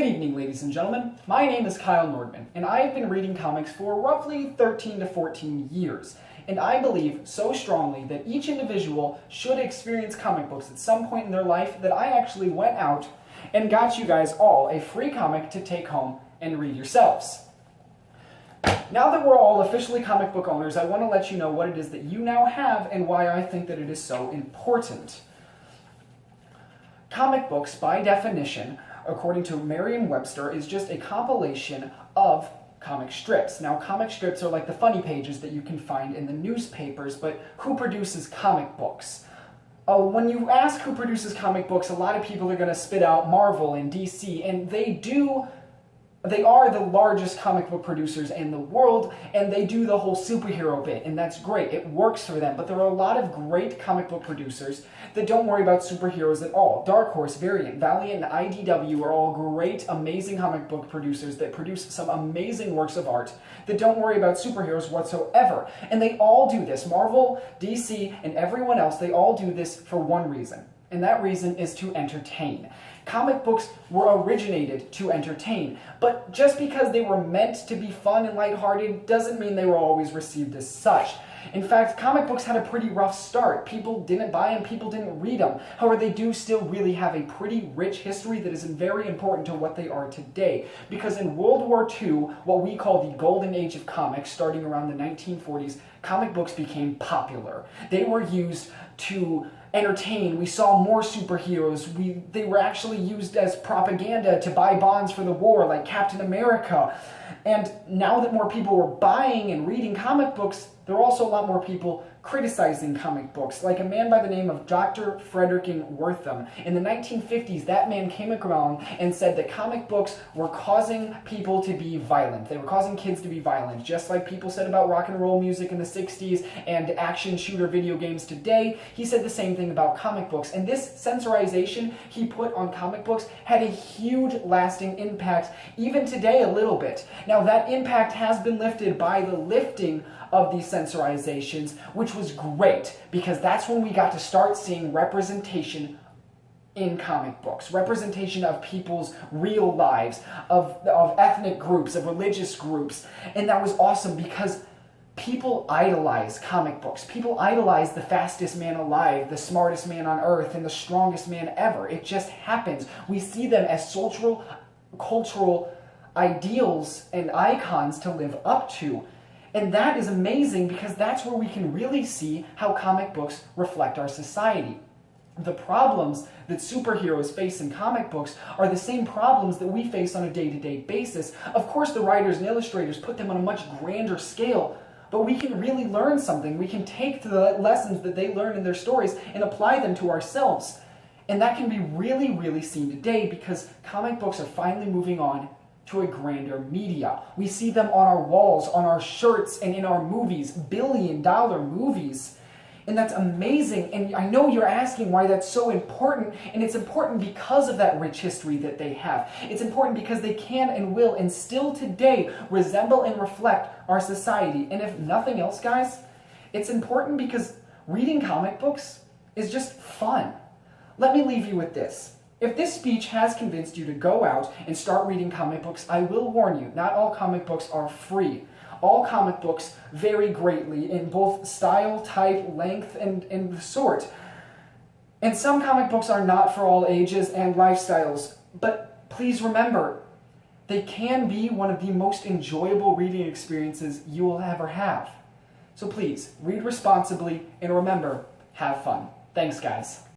Good evening, ladies and gentlemen. My name is Kyle Nordman, and I have been reading comics for roughly 13 to 14 years. And I believe so strongly that each individual should experience comic books at some point in their life that I actually went out and got you guys all a free comic to take home and read yourselves. Now that we're all officially comic book owners, I want to let you know what it is that you now have and why I think that it is so important. Comic books, by definition, according to Merriam-Webster, is just a compilation of comic strips. Now, comic strips are like the funny pages that you can find in the newspapers, but who produces comic books? When you ask who produces comic books, a lot of people are going to spit out Marvel and DC, and they are the largest comic book producers in the world, and they do the whole superhero bit, and that's great. It works for them, but there are a lot of great comic book producers that don't worry about superheroes at all. Dark Horse, Variant, Valiant, and IDW are all great, amazing comic book producers that produce some amazing works of art that don't worry about superheroes whatsoever. And they all do this. Marvel, DC, and everyone else, they all do this for one reason, and that reason is to entertain. Comic books were originated to entertain, but just because they were meant to be fun and lighthearted doesn't mean they were always received as such. In fact, comic books had a pretty rough start. People didn't buy them, people didn't read them. However, they do still really have a pretty rich history that is very important to what they are today. Because in World War II, what we call the golden age of comics, starting around the 1940s, comic books became popular. They were used to entertain. We saw more superheroes. They were actually used as propaganda to buy bonds for the war, like Captain America. And now that more people were buying and reading comic books, there are also a lot more people criticizing comic books, like a man by the name of Dr. Frederick Wortham. In the 1950s, that man came around and said that comic books were causing people to be violent. They were causing kids to be violent, just like people said about rock and roll music in the 60s and action shooter video games today. He said the same thing about comic books. And this censorization he put on comic books had a huge lasting impact, even today a little bit. Now, that impact has been lifted by the lifting of these censorizations, which was great, because that's when we got to start seeing representation in comic books, representation of people's real lives, of ethnic groups, of religious groups, and that was awesome because people idolize comic books. People idolize the fastest man alive, the smartest man on earth, and the strongest man ever. It just happens. We see them as cultural ideals and icons to live up to. And that is amazing because that's where we can really see how comic books reflect our society. The problems that superheroes face in comic books are the same problems that we face on a day-to-day basis. Of course, the writers and illustrators put them on a much grander scale, but we can really learn something. We can take the lessons that they learn in their stories and apply them to ourselves. And that can be really, really seen today because comic books are finally moving on to a grander media. We see them on our walls, on our shirts, and in our movies, billion-dollar movies. And that's amazing, and I know you're asking why that's so important, and it's important because of that rich history that they have. It's important because they can and will, and still today, resemble and reflect our society. And if nothing else, guys, it's important because reading comic books is just fun. Let me leave you with this. If this speech has convinced you to go out and start reading comic books, I will warn you, not all comic books are free. All comic books vary greatly in both style, type, length, and sort. And some comic books are not for all ages and lifestyles. But please remember, they can be one of the most enjoyable reading experiences you will ever have. So please, read responsibly, and remember, have fun. Thanks, guys.